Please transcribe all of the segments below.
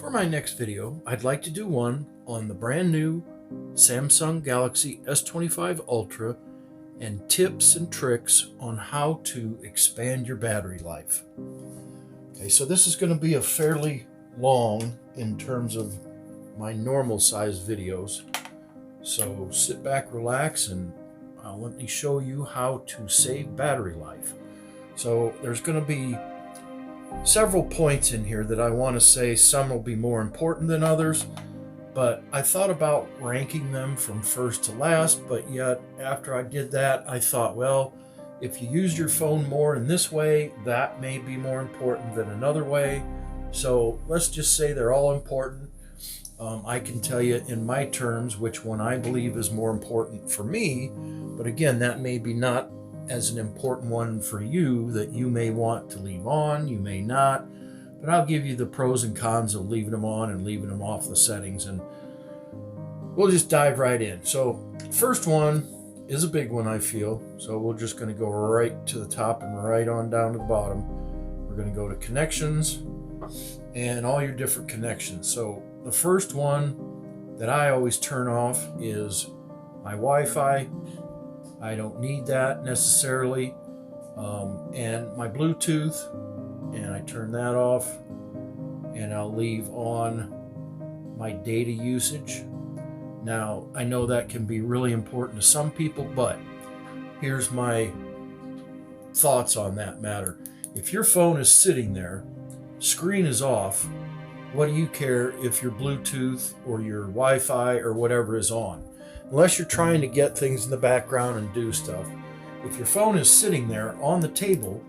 For my next video, I'd like to do one on the brand new Samsung Galaxy S25 Ultra and tips and tricks on how to expand your battery life. Okay, so this is going to be a fairly long in terms of my normal size videos. So sit back, relax, and let me show you how to save battery life. So there's going to be several points in here that I want to say. Some will be more important than others, but I thought about ranking them from first to last, but yet after I did that, I thought, well, if you use your phone more in this way, that may be more important than another way. So let's just say they're all important. I can tell you in my terms which one I believe is more important for me, but again, that may be not as an important one for you that you may want to leave on, you may not, but I'll give you the pros and cons of leaving them on and leaving them off the settings, and we'll just dive right in. So first one is a big one, I feel, so we're just going to go right to the top and right on down to the bottom. We're going to go to connections and all your different connections. So the first one that I always turn off is my Wi-Fi. I don't need that necessarily. And my Bluetooth, and I turn that off, and I'll leave on my data usage. Now, I know that can be really important to some people, but here's my thoughts on that matter. If your phone is sitting there, screen is off, what do you care if your Bluetooth or your Wi-Fi or whatever is on? Unless you're trying to get things in the background and do stuff. If your phone is sitting there on the table,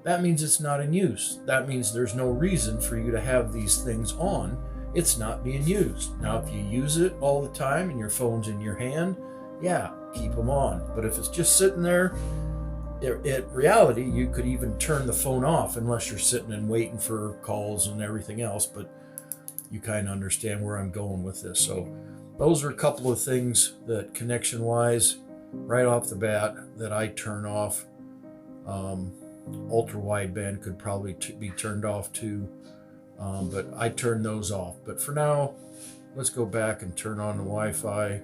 that means it's not in use. That means there's no reason for you to have these things on. It's not being used. Now, if you use it all the time and your phone's in your hand, yeah, keep them on. But if it's just sitting there, in reality, you could even turn the phone off unless you're sitting and waiting for calls and everything else. But you kind of understand where I'm going with this. So those are a couple of things that connection-wise, right off the bat, that I turn off. Ultra wideband could probably be turned off too, but I turn those off. But for now, let's go back and turn on the Wi-Fi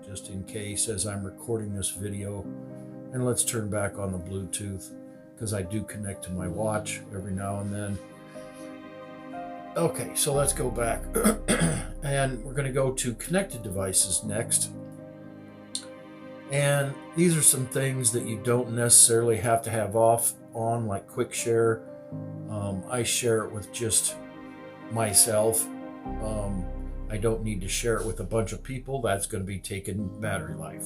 just in case as I'm recording this video. And let's turn back on the Bluetooth because I do connect to my watch every now and then. Okay, so let's go back and we're going to go to connected devices next. And these are some things that you don't necessarily have to have on, like quick share. I share it with just myself. I don't need to share it with a bunch of people. That's going to be taking battery life.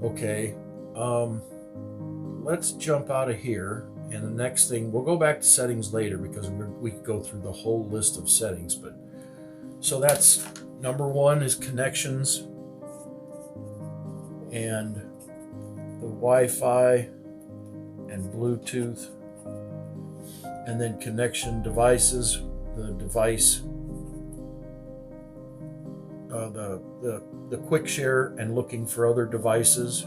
Okay, let's jump out of here. And the next thing, we'll go back to settings later because we could go through the whole list of settings. But so that's number one is connections and the Wi-Fi and Bluetooth, and then connection devices, the device, the quick share and looking for other devices.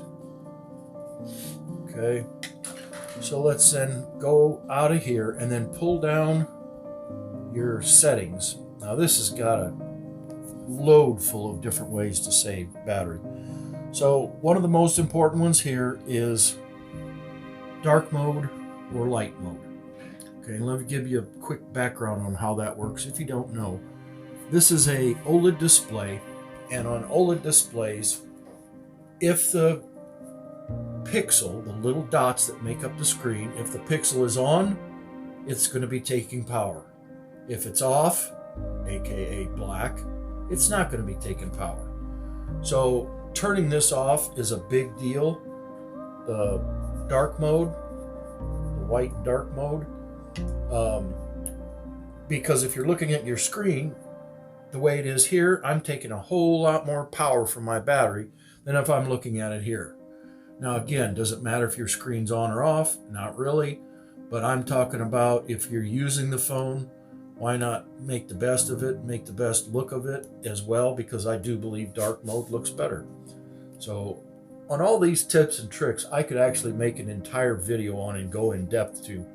Okay. So let's then go out of here and then pull down your settings. Now this has got a load full of different ways to save battery. So one of the most important ones here is dark mode or light mode. Okay, let me give you a quick background on how that works if you don't know. This is a OLED display, and on OLED displays, if the pixel, the little dots that make up the screen, if the pixel is on, it's going to be taking power. If it's off, aka black, it's not going to be taking power. So turning this off is a big deal. The dark mode, the white and dark mode, because if you're looking at your screen the way it is here, I'm taking a whole lot more power from my battery than if I'm looking at it here. Now again, does it matter if your screen's on or off? Not really, but I'm talking about if you're using the phone, why not make the best of it, make the best look of it as well, because I do believe dark mode looks better. So on all these tips and tricks, I could actually make an entire video on and go in depth to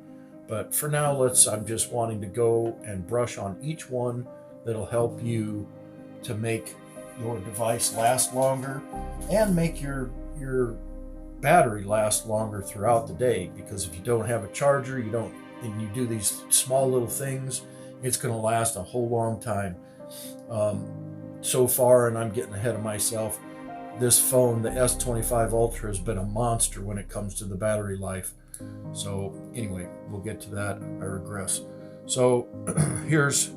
But for now, I'm just wanting to go and brush on each one that'll help you to make your device last longer and make your battery last longer throughout the day. Because if you don't have a charger, and you do these small little things, it's going to last a whole long time. So far, and I'm getting ahead of myself, this phone, the S25 Ultra, has been a monster when it comes to the battery life. So anyway, we'll get to that. I regress. So here's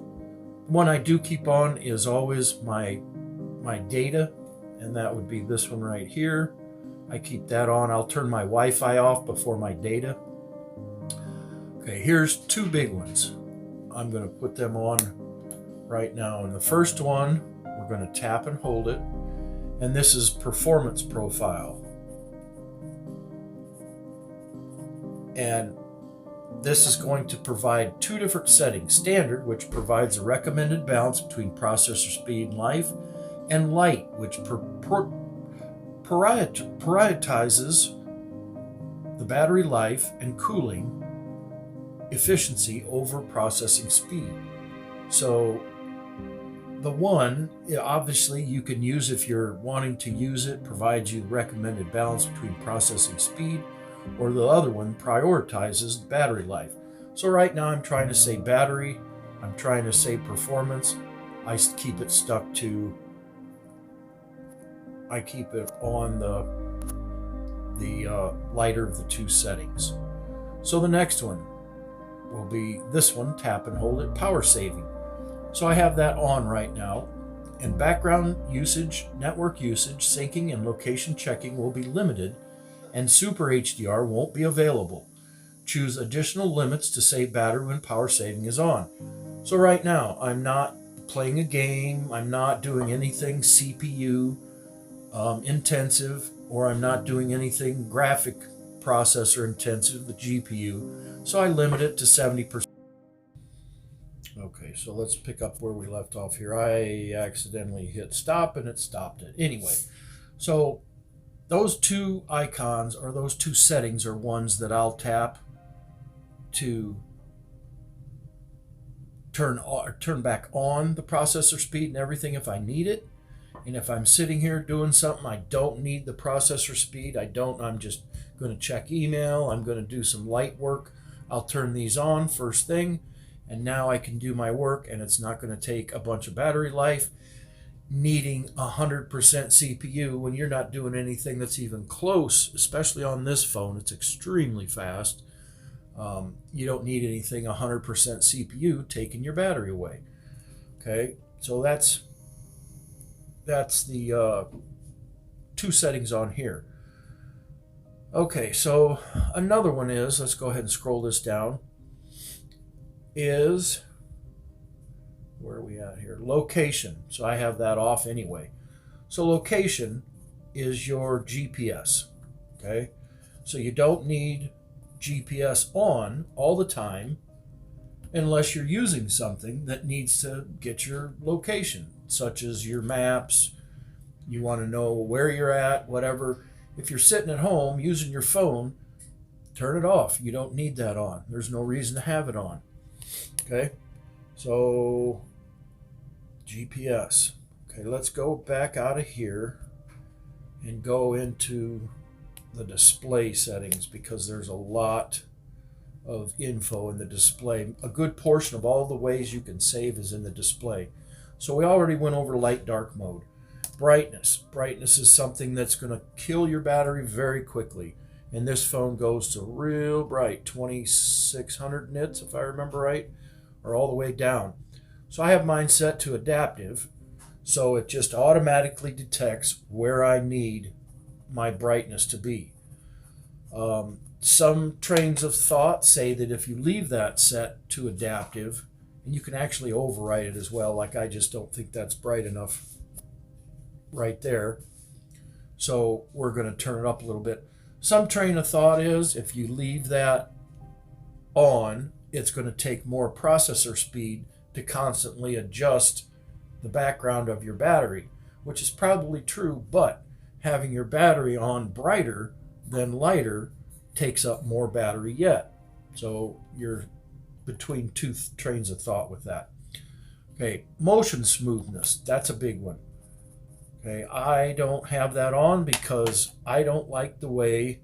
one I do keep on, is always my data, and that would be this one right here. I keep that on. I'll turn my Wi-Fi off before my data. Okay, here's two big ones. I'm going to put them on right now. And the first one, we're going to tap and hold it. And this is Performance Profile. And this is going to provide two different settings. Standard, which provides a recommended balance between processor speed and life, and Light, which prioritizes the battery life and cooling efficiency over processing speed. So the one, obviously, you can use if you're wanting to use it, provides you the recommended balance between processing speed, or the other one prioritizes battery life. So right now I'm trying to say battery, I'm trying to say performance. I keep it on the lighter of the two settings. So the next one will be this one, tap and hold it, power saving. So I have that on right now. And background usage, network usage, syncing, and location checking will be limited, and Super HDR won't be available. Choose additional limits to save battery when power saving is on. So right now, I'm not playing a game, I'm not doing anything CPU intensive, or I'm not doing anything graphic processor intensive, the GPU. So I limit it to 70%. Okay, so let's pick up where we left off here. I accidentally hit stop and it stopped it. Anyway, so those two icons, or those two settings, are ones that I'll tap to turn back on the processor speed and everything if I need it. And if I'm sitting here doing something, I don't need the processor speed. I'm just going to check email. I'm going to do some light work. I'll turn these on first thing. And now I can do my work, and it's not going to take a bunch of battery life, needing 100% CPU when you're not doing anything that's even close, especially on this phone. It's extremely fast. You don't need anything 100% CPU taking your battery away. Okay, so that's the two settings on here. Okay, so another one is, let's go ahead and scroll this down, is, where are we at here? Location. So I have that off anyway. So location is your GPS. Okay, so you don't need GPS on all the time unless you're using something that needs to get your location, such as your maps. You want to know where you're at, whatever. If you're sitting at home using your phone, turn it off. You don't need that on. There's no reason to have it on. Okay, so GPS. Okay, let's go back out of here and go into the display settings, because there's a lot of info in the display. A good portion of all the ways you can save is in the display. So we already went over light dark mode. Brightness. Brightness is something that's going to kill your battery very quickly. And this phone goes to real bright, 2600 nits if I remember right, or all the way down. So I have mine set to adaptive, so it just automatically detects where I need my brightness to be. Some trains of thought say that if you leave that set to adaptive, and you can actually override it as well, like I just don't think that's bright enough right there. So we're going to turn it up a little bit. Some train of thought is if you leave that on, it's going to take more processor speed to constantly adjust the background of your battery, which is probably true, but having your battery on brighter than lighter takes up more battery yet. So you're between two trains of thought with that. Okay, motion smoothness, that's a big one. Okay, I don't have that on because I don't like the way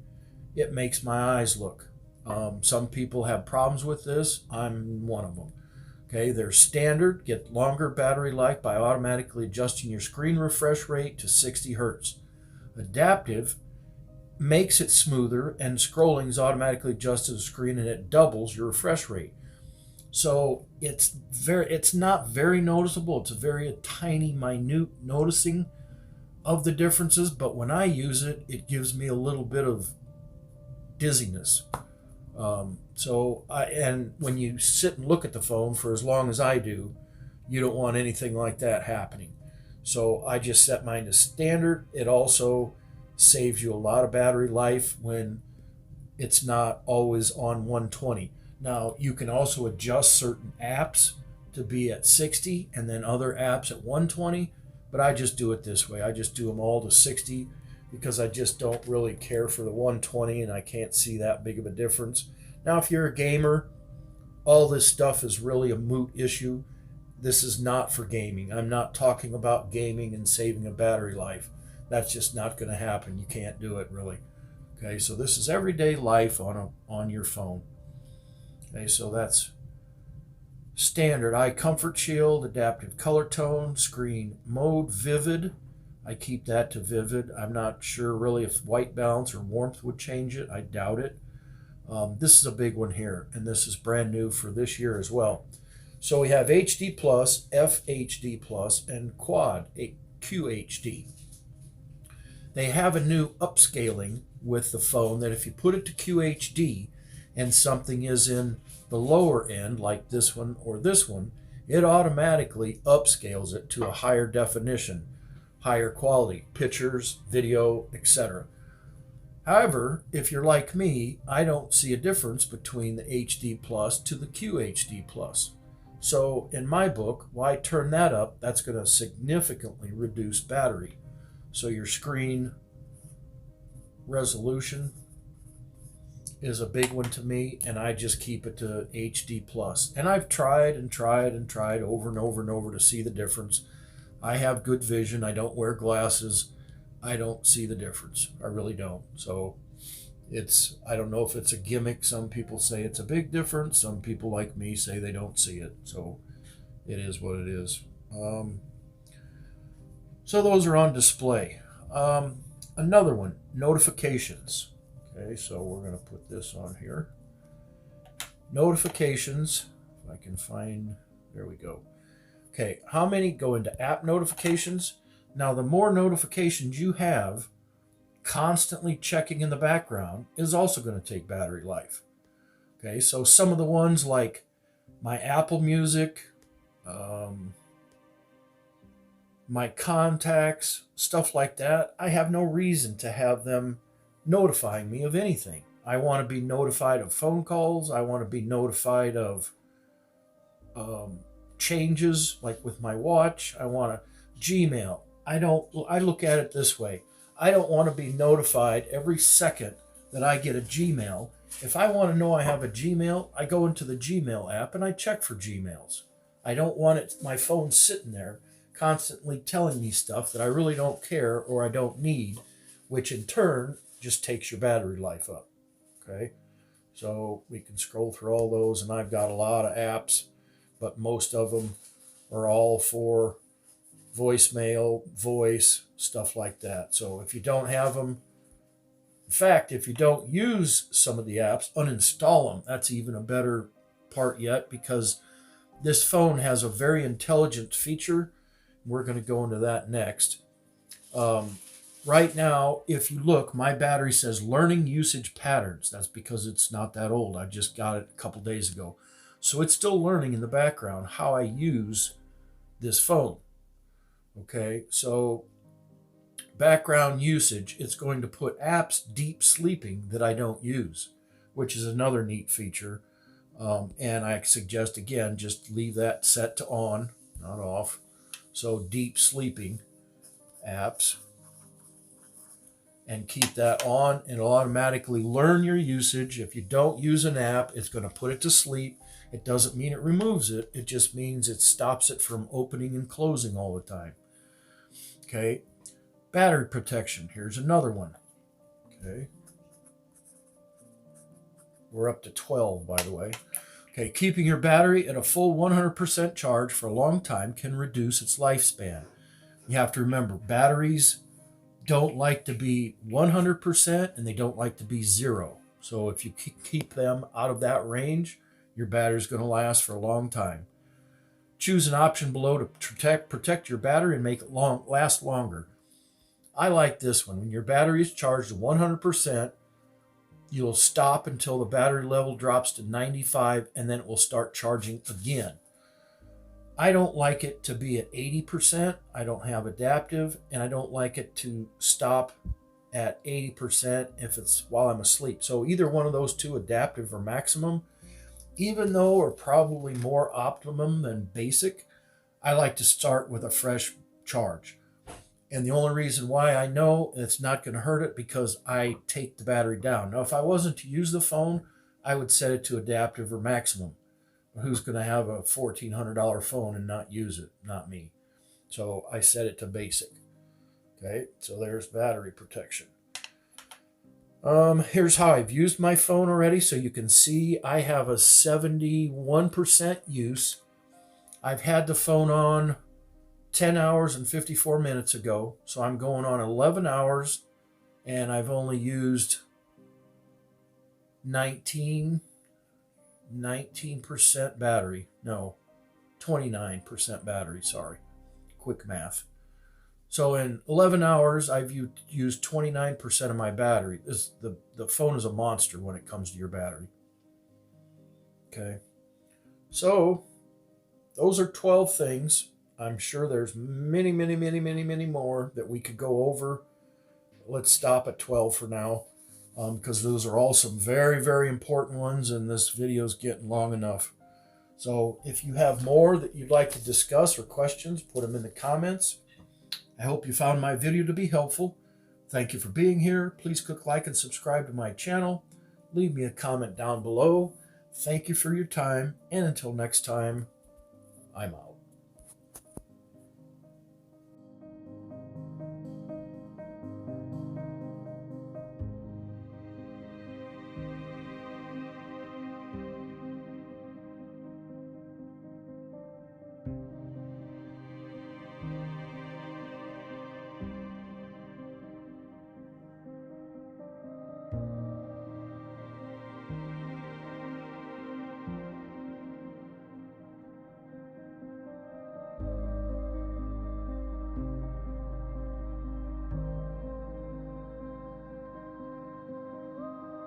it makes my eyes look. Some people have problems with this. I'm one of them. Okay, they're standard, get longer battery life by automatically adjusting your screen refresh rate to 60 hertz. Adaptive makes it smoother, and scrolling is automatically adjusted to the screen and it doubles your refresh rate. So it's not very noticeable. It's a very tiny, minute noticing of the differences, but when I use it, it gives me a little bit of dizziness. And when you sit and look at the phone for as long as I do, you don't want anything like that happening. So I just set mine to standard. It also saves you a lot of battery life when it's not always on 120. Now, you can also adjust certain apps to be at 60 and then other apps at 120, but I just do it this way. I just do them all to 60 because I just don't really care for the 120 and I can't see that big of a difference. Now, if you're a gamer, all this stuff is really a moot issue. This is not for gaming. I'm not talking about gaming and saving a battery life. That's just not going to happen. You can't do it really. Okay, so this is everyday life on your phone. Okay, so that's standard. Eye comfort shield, adaptive color tone, screen mode vivid. I keep that to vivid. I'm not sure really if white balance or warmth would change it. I doubt it. This is a big one here, and this is brand new for this year as well. So we have HD plus, FHD plus, and quad QHD. They have a new upscaling with the phone that if you put it to QHD and something is in the lower end, like this one or this one, it automatically upscales it to a higher definition, higher quality, pictures, video, etc. However, if you're like me, I don't see a difference between the HD Plus to the QHD Plus. So in my book, why turn that up? That's going to significantly reduce battery. So your screen resolution is a big one to me, and I just keep it to HD Plus. And I've tried and tried and tried over and over and over to see the difference. I have good vision. I don't wear glasses. I don't see the difference. I really don't. So I don't know if it's a gimmick. Some people say it's a big difference. Some people like me say they don't see it. So it is what it is. So those are on display. Another one, notifications. Okay, so we're going to put this on here. Notifications, if I can find, there we go. Okay, how many go into app notifications? Now, the more notifications you have, constantly checking in the background is also going to take battery life. Okay, so some of the ones like my Apple Music, my contacts, stuff like that, I have no reason to have them notifying me of anything. I want to be notified of phone calls. I want to be notified of changes, like with my watch. I want to Gmail. I look at it this way. I don't want to be notified every second that I get a Gmail. If I want to know I have a Gmail, I go into the Gmail app and I check for Gmails. I don't want my phone sitting there constantly telling me stuff that I really don't care or I don't need, which in turn just takes your battery life up. Okay, so we can scroll through all those, and I've got a lot of apps, but most of them are all for voicemail, voice, stuff like that. So if you don't have them, in fact, if you don't use some of the apps, uninstall them. That's even a better part yet, because this phone has a very intelligent feature. We're going to go into that next. Right now, if you look, my battery says learning usage patterns. That's because it's not that old. I just got it a couple days ago. So it's still learning in the background how I use this phone. Okay, so background usage, it's going to put apps deep sleeping that I don't use, which is another neat feature. And I suggest, again, just leave that set to on, not off. So deep sleeping apps. and keep that on, and it'll automatically learn your usage. If you don't use an app, it's going to put it to sleep. It doesn't mean it removes it. It just means it stops it from opening and closing all the time. Okay. Battery protection. Here's another one. Okay. We're up to 12, by the way. Okay. Keeping your battery at a full 100% charge for a long time can reduce its lifespan. You have to remember, batteries don't like to be 100% and they don't like to be 0. So if you keep them out of that range, your battery is going to last for a long time. Choose an option below to protect your battery and make it last longer. I like this one. When your battery is charged to 100%, you'll stop until the battery level drops to 95, and then it will start charging again. I don't like it to be at 80%. I don't have adaptive, and I don't like it to stop at 80% if it's while I'm asleep. So either one of those two, adaptive or maximum, even though are probably more optimum than basic, I like to start with a fresh charge. And the only reason why I know it's not going to hurt it, because I take the battery down. Now, if I wasn't to use the phone, I would set it to adaptive or maximum. Who's going to have a $1,400 phone and not use it? Not me. So I set it to basic. Okay, so there's battery protection. Here's how I've used my phone already, so you can see I have a 71% use. I've had the phone on 10 hours and 54 minutes ago, so I'm going on 11 hours, and I've only used 19% battery. No, 29% battery, sorry. Quick math. So in 11 hours, I've used 29% of my battery. The phone is a monster when it comes to your battery. Okay. So those are 12 things. I'm sure there's many, many, many, many, many more that we could go over. Let's stop at 12 for now, because those are all some very, very important ones, and this video is getting long enough. So if you have more that you'd like to discuss or questions, put them in the comments. I hope you found my video to be helpful. Thank you for being here. Please click like and subscribe to my channel. Leave me a comment down below. Thank you for your time, and until next time, I'm out.